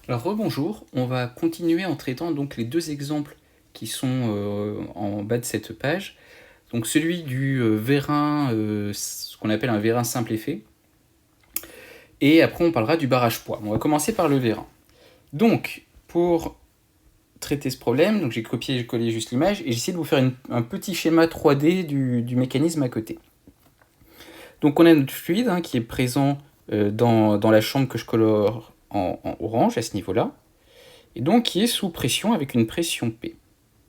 Alors rebonjour, on va continuer en traitant donc les deux exemples qui sont en bas de cette page. Donc celui du vérin, ce qu'on appelle un vérin simple effet, et après on parlera du barrage poids. On va commencer par le vérin. Donc pour traiter ce problème, donc j'ai copié et collé juste l'image, et j'ai essayé de vous faire un petit schéma 3D du mécanisme à côté. Donc on a notre fluide qui est présent dans la chambre que je colore en orange à ce niveau-là, et donc qui est sous pression avec une pression P.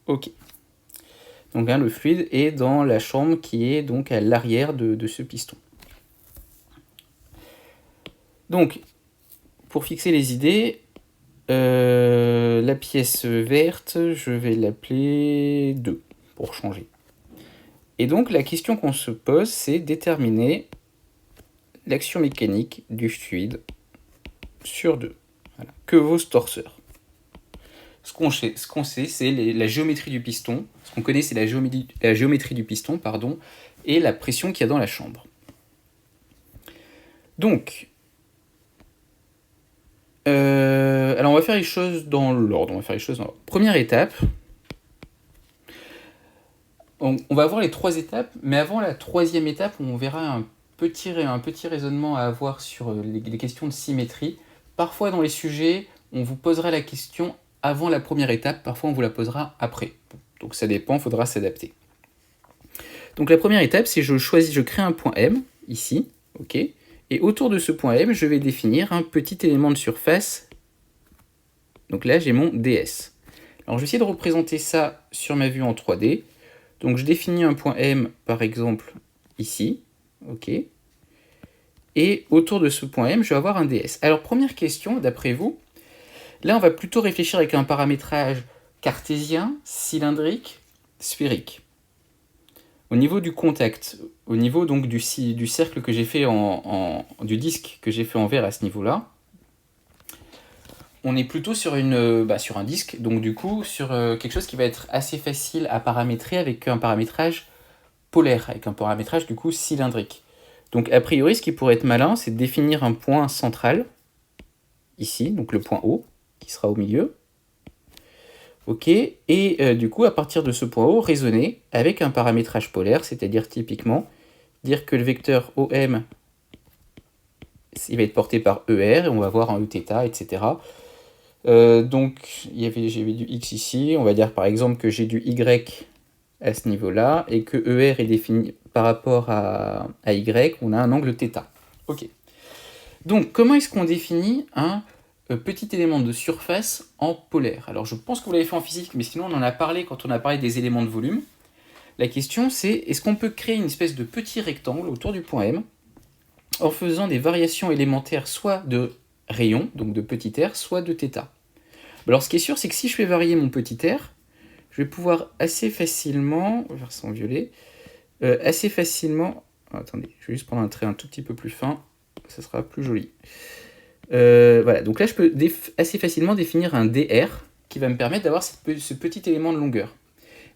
Ok. Donc le fluide est dans la chambre qui est donc à l'arrière de ce piston. Donc, pour fixer les idées, la pièce verte, je vais l'appeler 2 pour changer. Et donc la question qu'on se pose, c'est déterminer l'action mécanique du fluide sur 2. Voilà. Que vaut ce torseur? Ce qu'on sait, c'est la géométrie du piston. Ce qu'on connaît, c'est la géométrie du piston, et la pression qu'il y a dans la chambre. Donc, alors on va faire les choses dans l'ordre. Première étape, on va avoir les 3 étapes, mais avant la 3e étape, on verra un petit raisonnement à avoir sur les questions de symétrie. Parfois dans les sujets, on vous posera la question avant la première étape, parfois on vous la posera après. Donc ça dépend, il faudra s'adapter. Donc la première étape, c'est je crée un point M, ici, ok, et autour de ce point M, je vais définir un petit élément de surface. Donc là, j'ai mon ds. Alors je vais essayer de représenter ça sur ma vue en 3D. Donc je définis un point M, par exemple, ici, ok, et autour de ce point M, je vais avoir un ds. Alors première question, d'après vous, là on va plutôt réfléchir avec un paramétrage cartésien, cylindrique, sphérique. Au niveau du contact, au niveau donc du cercle que j'ai fait du disque que j'ai fait en vert à ce niveau-là, on est plutôt sur un disque, donc du coup sur quelque chose qui va être assez facile à paramétrer avec un paramétrage polaire, avec un paramétrage du coup cylindrique. Donc a priori, ce qui pourrait être malin, c'est de définir un point central, ici, donc le point O, qui sera au milieu. Ok, et du coup, à partir de ce point O, raisonner avec un paramétrage polaire, c'est-à-dire typiquement dire que le vecteur OM, il va être porté par ER, et on va avoir un Eθ, etc. Donc, j'avais du X ici, on va dire par exemple que j'ai du Y à ce niveau-là, et que ER est défini par rapport à Y, on a un angle θ. Ok. Donc, comment est-ce qu'on définit un petit élément de surface en polaire? Alors, je pense que vous l'avez fait en physique, mais sinon on en a parlé quand on a parlé des éléments de volume. La question, c'est est-ce qu'on peut créer une espèce de petit rectangle autour du point M en faisant des variations élémentaires soit de rayon, donc de petit r, soit de θ. Alors, ce qui est sûr, c'est que si je fais varier mon petit r, je vais pouvoir assez facilement, on va faire ça en violet, assez facilement, attendez, je vais juste prendre un trait un tout petit peu plus fin, ça sera plus joli. Voilà, donc là je peux assez facilement définir un dr qui va me permettre d'avoir ce petit élément de longueur.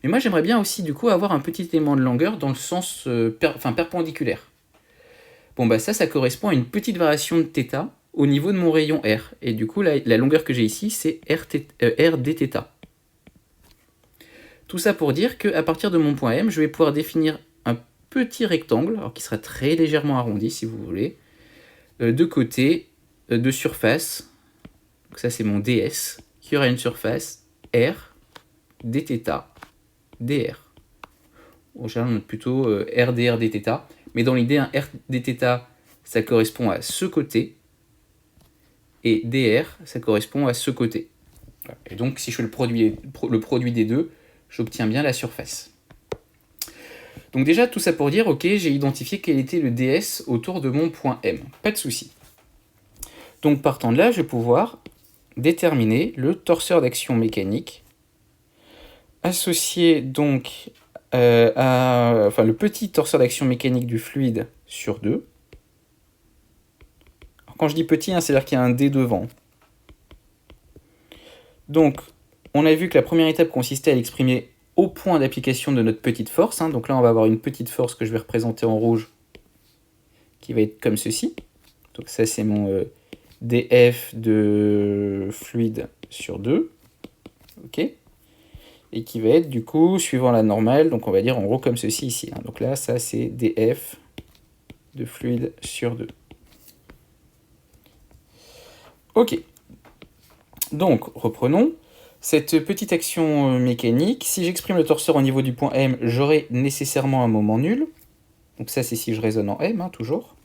Mais moi j'aimerais bien aussi du coup avoir un petit élément de longueur dans le sens perpendiculaire. Bon bah ça correspond à une petite variation de θ au niveau de mon rayon r. Et du coup la longueur que j'ai ici c'est r dθ. Tout ça pour dire qu'à partir de mon point M, je vais pouvoir définir un petit rectangle, alors qui sera très légèrement arrondi si vous voulez, de côté, de surface. Donc ça c'est mon ds, qui aura une surface r dθ dr. Au général on note plutôt r dr dθ, mais dans l'idée un r dθ ça correspond à ce côté, et dr ça correspond à ce côté. Et donc si je fais le produit des deux, j'obtiens bien la surface. Donc déjà, tout ça pour dire, ok, j'ai identifié quel était le ds autour de mon point M. Pas de souci. Donc partant de là, je vais pouvoir déterminer le torseur d'action mécanique associé donc le petit torseur d'action mécanique du fluide sur 2. Alors, quand je dis petit, c'est-à-dire qu'il y a un D devant. Donc, on a vu que la première étape consistait à l'exprimer au point d'application de notre petite force. Donc là, on va avoir une petite force que je vais représenter en rouge, qui va être comme ceci. Donc ça, c'est mon df de fluide sur 2, ok, et qui va être du coup suivant la normale, donc on va dire en gros comme ceci ici, hein. Donc là, ça c'est df de fluide sur 2. Ok, donc reprenons. Cette petite action mécanique, si j'exprime le torseur au niveau du point M, j'aurai nécessairement un moment nul. Donc ça, c'est si je raisonne en M, hein, toujours.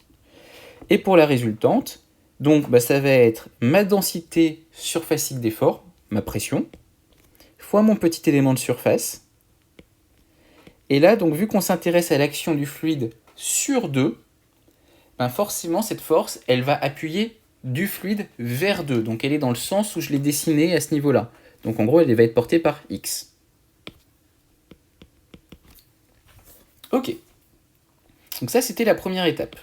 Et pour la résultante, donc ça va être ma densité surfacique d'effort, ma pression, fois mon petit élément de surface. Et là, donc vu qu'on s'intéresse à l'action du fluide sur 2, forcément, cette force, elle va appuyer du fluide vers 2. Donc elle est dans le sens où je l'ai dessiné à ce niveau-là. Donc en gros, elle va être portée par X. Ok. Donc ça, c'était la première étape.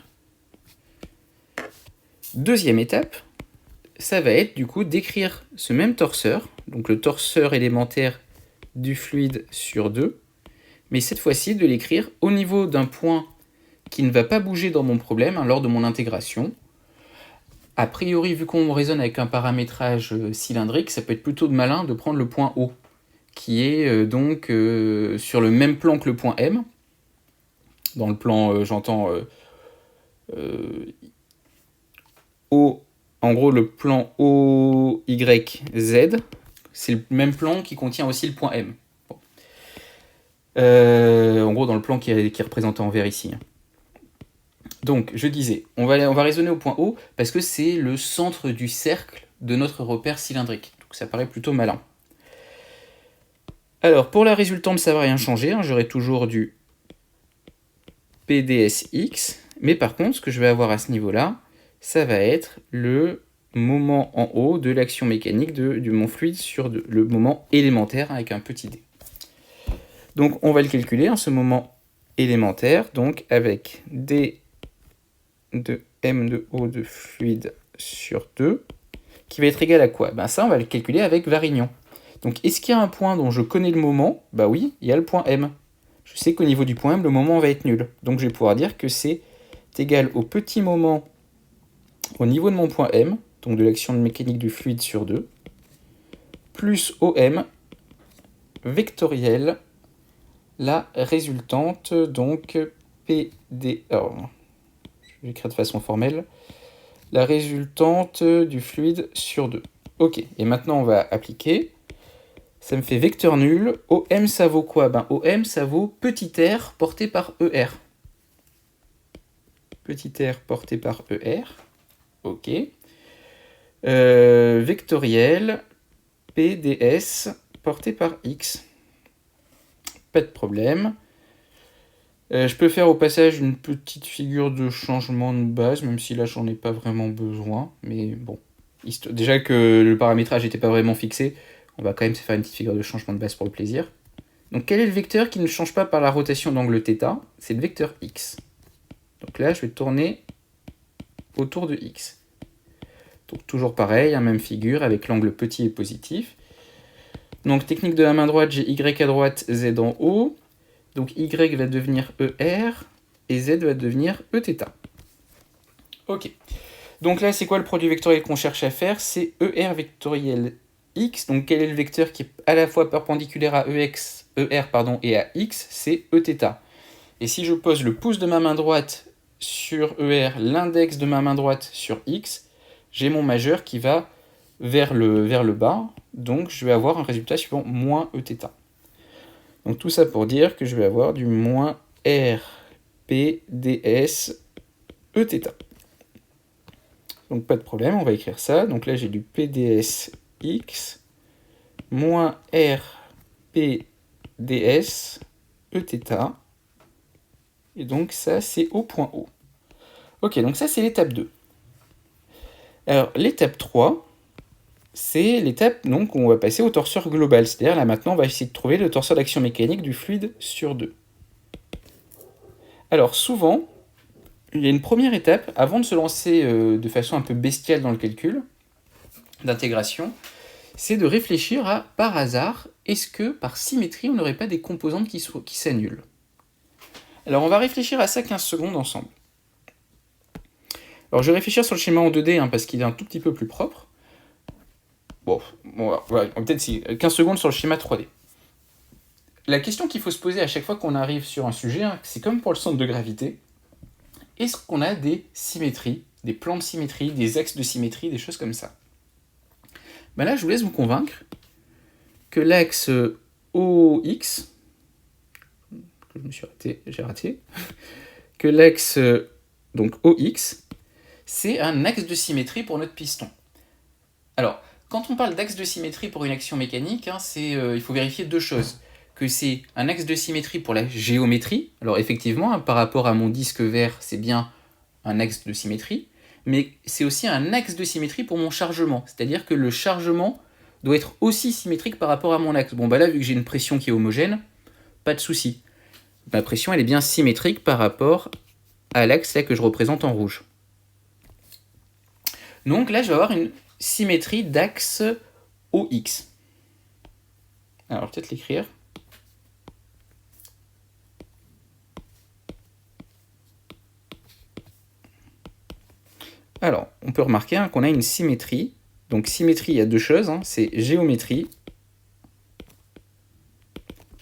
Deuxième étape, ça va être du coup d'écrire ce même torseur, donc le torseur élémentaire du fluide sur 2, mais cette fois-ci de l'écrire au niveau d'un point qui ne va pas bouger dans mon problème, hein, lors de mon intégration. A priori, vu qu'on raisonne avec un paramétrage cylindrique, ça peut être plutôt malin de prendre le point O, qui est donc sur le même plan que le point M. Dans le plan, j'entends O, en gros le plan OYZ, c'est le même plan qui contient aussi le point M. Bon. En gros dans le plan qui est représenté en vert ici. Donc, je disais, on va raisonner au point O parce que c'est le centre du cercle de notre repère cylindrique. Donc ça paraît plutôt malin. Alors, pour la résultante, ça ne va rien changer, hein, j'aurai toujours du PDSX, mais par contre, ce que je vais avoir à ce niveau-là, ça va être le moment en haut de l'action mécanique de mon fluide sur le moment élémentaire avec un petit d. Donc, on va le calculer, hein, ce moment élémentaire, donc avec d de M de O de fluide sur 2, qui va être égal à quoi? Ça, on va le calculer avec Varignon. Donc, est-ce qu'il y a un point dont je connais le moment? Oui, il y a le point M. Je sais qu'au niveau du point M, le moment va être nul. Donc, je vais pouvoir dire que c'est égal au petit moment au niveau de mon point M, donc de l'action mécanique du fluide sur 2, plus OM vectoriel, la résultante, donc PD... Alors, je vais écrire de façon formelle, la résultante du fluide sur 2. Ok, et maintenant on va appliquer. Ça me fait vecteur nul. OM, ça vaut quoi? OM, ça vaut petit r porté par ER. Petit r porté par ER. Ok. Vectoriel, PDS porté par X. Pas de problème. Je peux faire au passage une petite figure de changement de base, même si là j'en ai pas vraiment besoin. Mais bon, déjà que le paramétrage n'était pas vraiment fixé, on va quand même se faire une petite figure de changement de base pour le plaisir. Donc quel est le vecteur qui ne change pas par la rotation d'angle θ? C'est le vecteur x. Donc là je vais tourner autour de x. Donc toujours pareil, même figure avec l'angle petit et positif. Donc technique de la main droite, j'ai y à droite, z en haut. Donc y va devenir ER et z va devenir Eθ. Ok. Donc là, c'est quoi le produit vectoriel qu'on cherche à faire? C'est ER vectoriel x. Donc quel est le vecteur qui est à la fois perpendiculaire à ER et à x? C'est Eθ. Et si je pose le pouce de ma main droite sur ER, l'index de ma main droite sur x, j'ai mon majeur qui va vers le bas. Donc je vais avoir un résultat suivant moins Eθ. Donc tout ça pour dire que je vais avoir du moins RPDS Eθ. Donc pas de problème, on va écrire ça. Donc là j'ai du PDS X moins RPDS Eθ. Et donc ça c'est au point O. Ok, donc ça c'est l'étape 2. Alors l'étape 3, c'est l'étape donc où on va passer au torseur global. C'est-à-dire là maintenant on va essayer de trouver le torseur d'action mécanique du fluide sur 2. Alors souvent, il y a une première étape, avant de se lancer de façon un peu bestiale dans le calcul d'intégration, c'est de réfléchir à, par hasard, est-ce que par symétrie, on n'aurait pas des composantes qui s'annulent? Alors on va réfléchir à ça 15 secondes ensemble. Alors je vais réfléchir sur le schéma en 2D parce qu'il est un tout petit peu plus propre. Bon voilà, peut-être 15 secondes sur le schéma 3D. La question qu'il faut se poser à chaque fois qu'on arrive sur un sujet, c'est comme pour le centre de gravité. Est-ce qu'on a des symétries, des plans de symétrie, des axes de symétrie, des choses comme ça? Ben là, je vous laisse vous convaincre que l'axe OX, que j'ai raté, que l'axe donc OX, c'est un axe de symétrie pour notre piston. Alors, quand on parle d'axe de symétrie pour une action mécanique, il faut vérifier deux choses. Que c'est un axe de symétrie pour la géométrie. Alors effectivement, par rapport à mon disque vert, c'est bien un axe de symétrie, mais c'est aussi un axe de symétrie pour mon chargement. C'est-à-dire que le chargement doit être aussi symétrique par rapport à mon axe. Bon, bah là, vu que j'ai une pression qui est homogène, pas de souci. Ma pression, elle est bien symétrique par rapport à l'axe là que je représente en rouge. Donc là, je vais avoir une symétrie d'axe OX. Alors, peut-être l'écrire. Alors, on peut remarquer qu'on a une symétrie. Donc, symétrie, il y a deux choses. C'est géométrie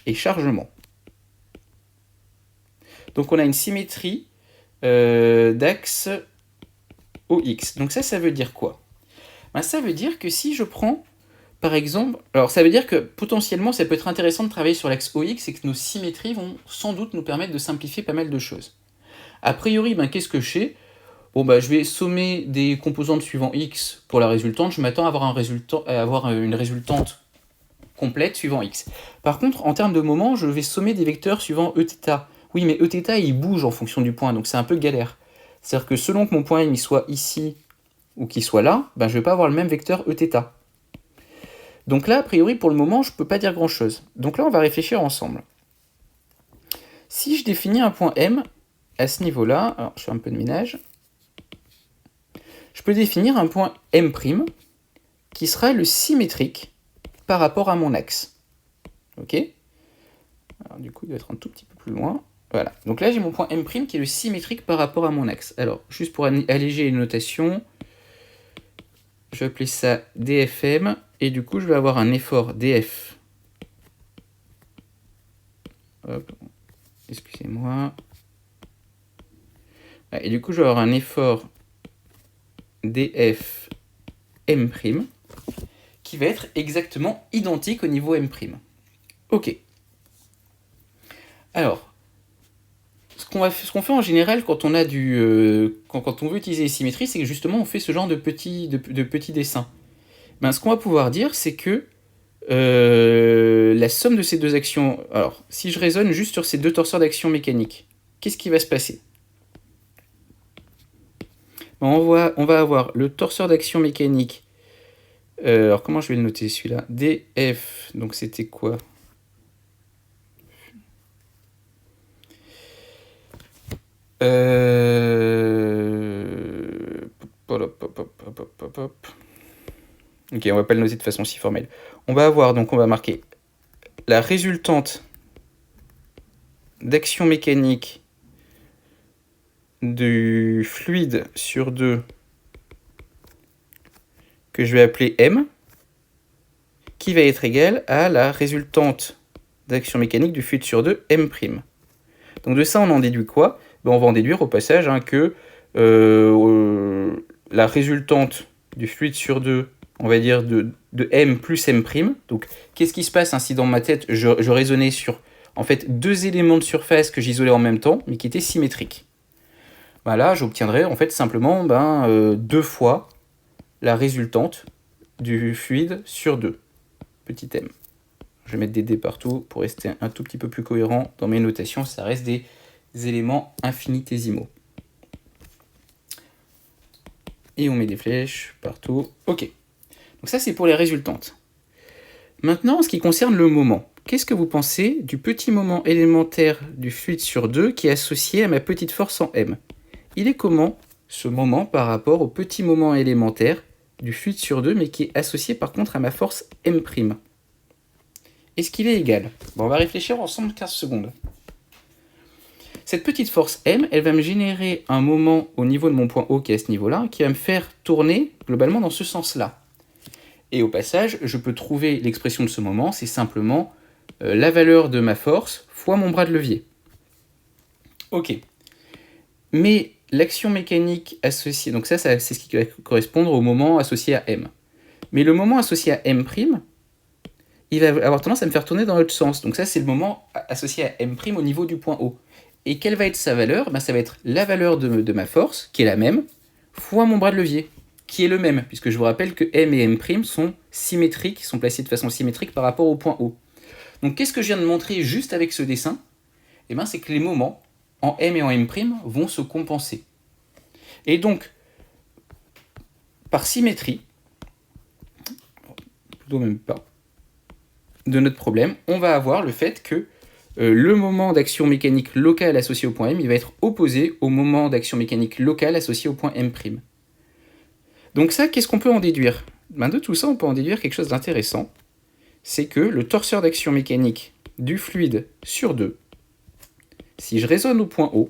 et chargement. Donc, on a une symétrie d'axe OX. Donc, ça veut dire quoi? Ça veut dire que si je prends, par exemple... Alors, ça veut dire que potentiellement, ça peut être intéressant de travailler sur l'axe OX et que nos symétries vont sans doute nous permettre de simplifier pas mal de choses. A priori, qu'est-ce que je sais? Bon, je vais sommer des composantes suivant x pour la résultante. Je m'attends à avoir une résultante complète suivant x. Par contre, en termes de moment, je vais sommer des vecteurs suivant Eθ. Oui, mais Eθ, il bouge en fonction du point, donc c'est un peu galère. C'est-à-dire que selon que mon point M soit ici ou qu'il soit là, je ne vais pas avoir le même vecteur Eθ. Donc là, a priori, pour le moment, je ne peux pas dire grand-chose. Donc là, on va réfléchir ensemble. Si je définis un point M à ce niveau-là, alors je fais un peu de ménage, je peux définir un point M' qui sera le symétrique par rapport à mon axe. Ok? Alors du coup, il doit être un tout petit peu plus loin. Voilà. Donc là, j'ai mon point M' qui est le symétrique par rapport à mon axe. Alors, juste pour alléger les notations, je vais appeler ça DFM. Et du coup, je vais avoir un effort DF. Hop. Excusez-moi. Et du coup, je vais avoir un effort df M' qui va être exactement identique au niveau M'. Ok. Alors, ce qu'on fait en général quand on a quand on veut utiliser les symétries, c'est que justement on fait ce genre de petits dessins. Ce qu'on va pouvoir dire, c'est que la somme de ces deux actions... Alors, si je raisonne juste sur ces deux torseurs d'action mécanique, qu'est-ce qui va se passer? On va avoir le torseur d'action mécanique. Alors, comment je vais le noter celui-là? DF, donc c'était quoi? Ok, on va pas le noter de façon si formelle. On va marquer la résultante d'action mécanique du fluide sur 2 que je vais appeler M, qui va être égale à la résultante d'action mécanique du fluide sur 2 M'. Donc de ça, on en déduit quoi? On va en déduire au passage que la résultante du fluide sur 2, on va dire de M plus M'. Donc qu'est-ce qui se passe si dans ma tête, je raisonnais sur en fait deux éléments de surface que j'isolais en même temps, mais qui étaient symétriques? Là, j'obtiendrai en fait simplement 2 fois la résultante du fluide sur 2, petit m. Je vais mettre des dés partout pour rester un tout petit peu plus cohérent dans mes notations. Ça reste des éléments infinitésimaux. Et on met des flèches partout. Ok. Donc ça, c'est pour les résultantes. Maintenant, en ce qui concerne le moment, qu'est-ce que vous pensez du petit moment élémentaire du fluide sur 2 qui est associé à ma petite force en M? Il est comment ce moment par rapport au petit moment élémentaire du fluide sur 2, mais qui est associé par contre à ma force M'? Est-ce qu'il est égal? On va réfléchir ensemble 15 secondes. Cette petite force M, elle va me générer un moment au niveau de mon point O qui est à ce niveau-là, qui va me faire tourner globalement dans ce sens-là. Et au passage, je peux trouver l'expression de ce moment, c'est simplement la valeur de ma force fois mon bras de levier. Ok. Mais l'action mécanique associée, donc ça c'est ce qui va correspondre au moment associé à M. Mais le moment associé à M', il va avoir tendance à me faire tourner dans l'autre sens. Donc ça c'est le moment associé à M' au niveau du point O. Et quelle va être sa valeur? Ça va être la valeur de ma force, qui est la même, fois mon bras de levier, qui est le même, puisque je vous rappelle que M et M' sont symétriques, sont placés de façon symétrique par rapport au point O. Donc qu'est-ce que je viens de montrer juste avec ce dessin? C'est que les moments en M et en M' vont se compenser. Et donc, par symétrie, plutôt même pas, de notre problème, on va avoir le fait que le moment d'action mécanique locale associé au point M, il va être opposé au moment d'action mécanique locale associé au point M'. Donc ça, qu'est-ce qu'on peut en déduire? De tout ça, on peut en déduire quelque chose d'intéressant. C'est que le torseur d'action mécanique du fluide sur 2, si je raisonne au point O,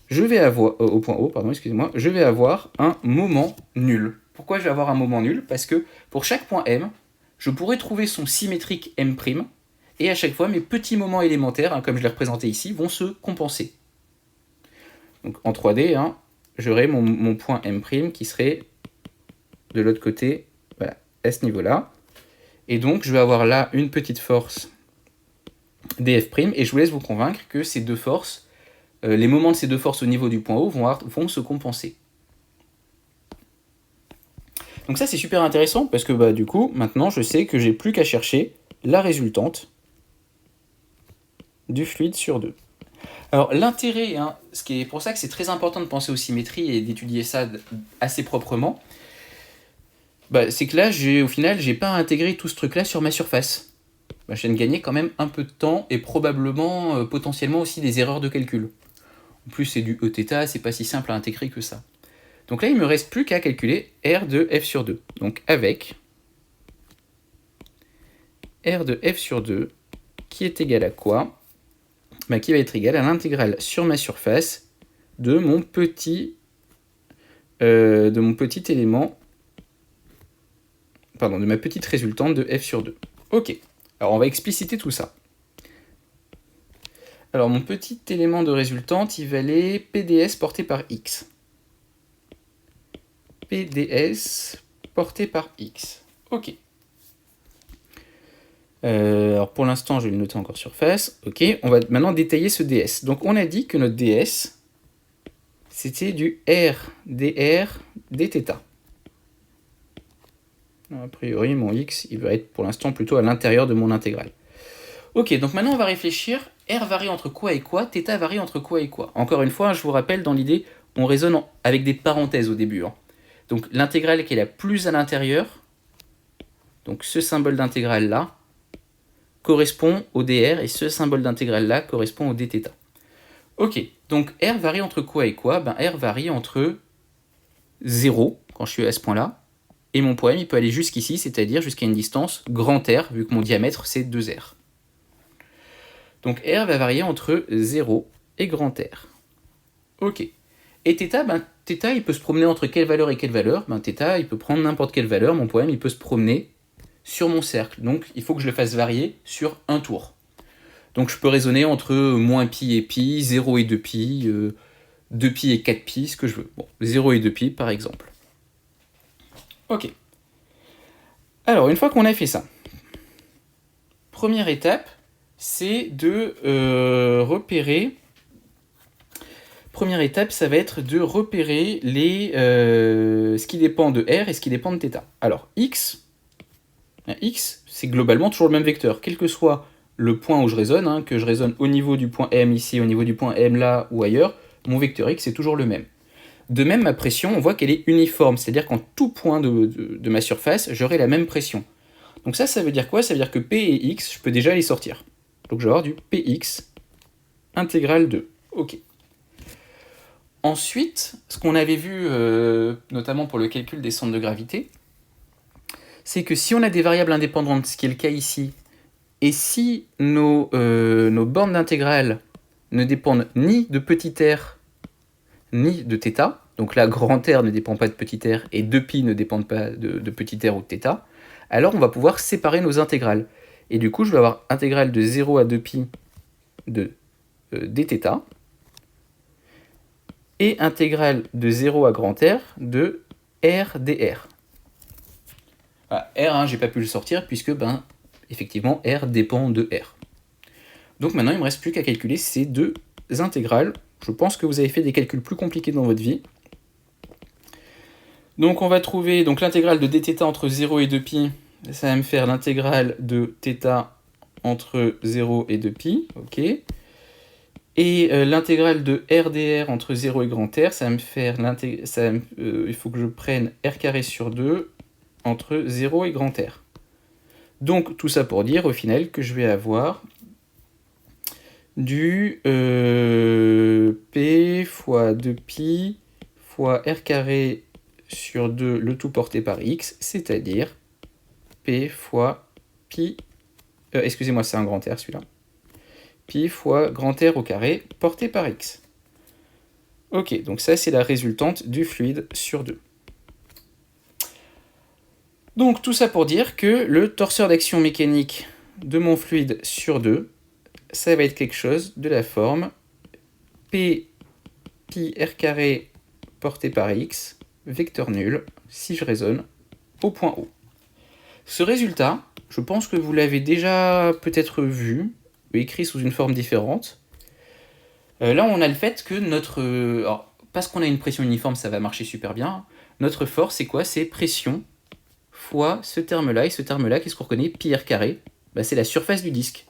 je vais avoir un moment nul. Pourquoi je vais avoir un moment nul? Parce que pour chaque point M, je pourrais trouver son symétrique M', et à chaque fois, mes petits moments élémentaires, comme je l'ai représenté ici, vont se compenser. Donc en 3D, j'aurai mon point M' qui serait de l'autre côté, voilà, à ce niveau-là. Et donc, je vais avoir là une petite force dF', et je vous laisse vous convaincre que ces deux forces, les moments de ces deux forces au niveau du point O vont se compenser. Donc ça, c'est super intéressant, parce que du coup, maintenant, je sais que j'ai plus qu'à chercher la résultante du fluide sur 2. Alors l'intérêt, ce qui est pour ça que c'est très important de penser aux symétries et d'étudier ça assez proprement, c'est que là, au final, j'ai pas intégré tout ce truc-là sur ma surface. Je viens de gagner quand même un peu de temps et probablement, potentiellement aussi des erreurs de calcul. En plus, c'est du Eθ, c'est pas si simple à intégrer que ça. Donc là, il me reste plus qu'à calculer R de F sur 2. Donc avec R de F sur 2, qui est égal à quoi? Qui va être égal à l'intégrale sur ma surface de mon petit élément, de ma petite résultante de F sur 2. Ok, alors on va expliciter tout ça. Alors mon petit élément de résultante, il valait PDS porté par X. PDS porté par X. Ok. Alors pour l'instant, je vais le noter encore surface. Ok, on va maintenant détailler ce ds. Donc on a dit que notre ds, c'était du R dr dθ. A priori, mon x, il va être pour l'instant plutôt à l'intérieur de mon intégrale. Ok, donc maintenant on va réfléchir. R varie entre quoi et quoi? Θ varie entre quoi et quoi? Encore une fois, je vous rappelle, dans l'idée, on raisonne avec des parenthèses au début. Donc l'intégrale qui est la plus à l'intérieur, donc ce symbole d'intégrale là, correspond au dr, et ce symbole d'intégrale là correspond au dθ. Ok, donc R varie entre quoi et quoi? R varie entre 0, quand je suis à ce point-là, et mon point M, il peut aller jusqu'ici, c'est-à-dire jusqu'à une distance grand R, vu que mon diamètre, c'est 2R. Donc R va varier entre 0 et grand R. Ok. Et θ, θ, il peut se promener entre quelle valeur et quelle valeur? θ, il peut prendre n'importe quelle valeur, mon point M, il peut se promener sur mon cercle. Donc il faut que je le fasse varier sur un tour. Donc je peux raisonner entre moins pi et pi, 0 et 2pi, 2pi et 4pi, ce que je veux. Bon, 0 et 2pi par exemple. Ok. Alors, une fois qu'on a fait ça, première étape, c'est de repérer... Première étape, ça va être de repérer ce qui dépend de R et ce qui dépend de θ. Alors, X, c'est globalement toujours le même vecteur, quel que soit le point où je raisonne, que je raisonne au niveau du point M ici, au niveau du point M là ou ailleurs, mon vecteur X est toujours le même. De même, ma pression, on voit qu'elle est uniforme, c'est-à-dire qu'en tout point de ma surface, j'aurai la même pression. Donc ça veut dire quoi? Ça veut dire que P et X, je peux déjà les sortir. Donc je vais avoir du Px intégrale 2. Ok. Ensuite, ce qu'on avait vu, notamment pour le calcul des centres de gravité, c'est que si on a des variables indépendantes, ce qui est le cas ici, Et si nos bornes d'intégrale ne dépendent ni de petit r ni de θ, donc là grand R ne dépend pas de petit r et 2π ne dépendent pas de petit r ou de θ, alors on va pouvoir séparer nos intégrales. Et du coup, je vais avoir intégrale de 0 à 2π de dθ et intégrale de 0 à grand R de R dr. Voilà, R, j'ai pas pu le sortir puisque, effectivement, R dépend de R. Donc maintenant, il ne me reste plus qu'à calculer ces deux intégrales. Je pense que vous avez fait des calculs plus compliqués dans votre vie. Donc on va trouver l'intégrale de dθ entre 0 et 2π, ça va me faire l'intégrale de θ entre 0 et 2π, ok. Et l'intégrale de r dr entre 0 et grand R, ça va me faire il faut que je prenne r carré sur 2 entre 0 et grand R. Donc tout ça pour dire au final que je vais avoir du p fois 2π fois r carré sur 2 le tout porté par x, c'est-à-dire p fois pi, excusez-moi c'est un grand R celui-là, pi fois grand R au carré porté par x. Ok, donc ça c'est la résultante du fluide sur 2. Donc tout ça pour dire que le torseur d'action mécanique de mon fluide sur 2, ça va être quelque chose de la forme p pi r carré porté par x, vecteur nul, si je raisonne, au point O. Ce résultat, je pense que vous l'avez déjà peut-être vu, écrit sous une forme différente. Là, on a le fait que alors, parce qu'on a une pression uniforme, ça va marcher super bien. Notre force, c'est quoi? C'est pression fois ce terme-là. Et ce terme-là, qu'est-ce qu'on reconnaît? Pi r carré. C'est la surface du disque.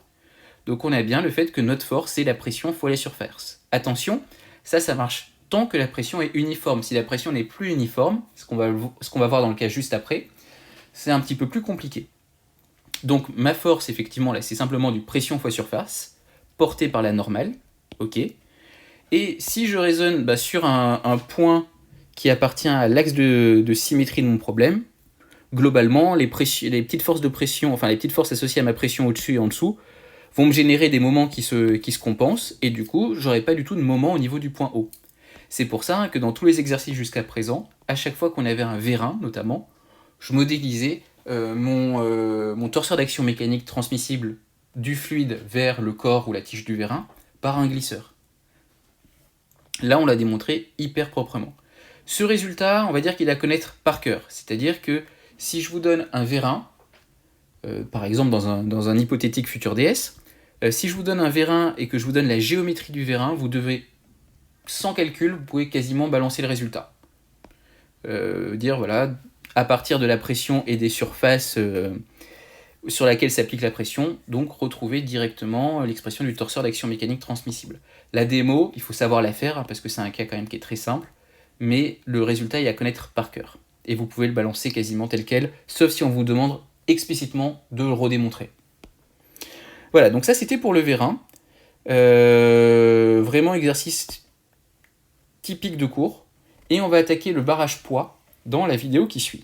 Donc on a bien le fait que notre force, c'est la pression fois la surface. Attention, ça marche tant que la pression est uniforme. Si la pression n'est plus uniforme, ce qu'on va voir dans le cas juste après, c'est un petit peu plus compliqué. Donc ma force, effectivement, là, c'est simplement du pression fois surface, portée par la normale, ok. Et si je raisonne sur un point qui appartient à l'axe de symétrie de mon problème, globalement, les petites forces de pression, enfin les petites forces associées à ma pression au-dessus et en dessous, vont me générer des moments qui se compensent, et du coup, j'aurai pas du tout de moment au niveau du point O. C'est pour ça que dans tous les exercices jusqu'à présent, à chaque fois qu'on avait un vérin, notamment, je modélisais mon torseur d'action mécanique transmissible du fluide vers le corps ou la tige du vérin par un glisseur. Là, on l'a démontré hyper proprement. Ce résultat, on va dire qu'il est à connaître par cœur, c'est-à-dire que si je vous donne un vérin, par exemple dans un hypothétique futur DS, si je vous donne un vérin et que je vous donne la géométrie du vérin, vous devez, sans calcul, vous pouvez quasiment balancer le résultat. Dire, voilà, à partir de la pression et des surfaces sur laquelle s'applique la pression, donc retrouver directement l'expression du torseur d'action mécanique transmissible. La démo, il faut savoir la faire, parce que c'est un cas quand même qui est très simple, mais le résultat est à connaître par cœur. Et vous pouvez le balancer quasiment tel quel, sauf si on vous demande explicitement de le redémontrer. Voilà, donc ça c'était pour le vérin. Vraiment exercice typique de cours. Et on va attaquer le barrage poids dans la vidéo qui suit.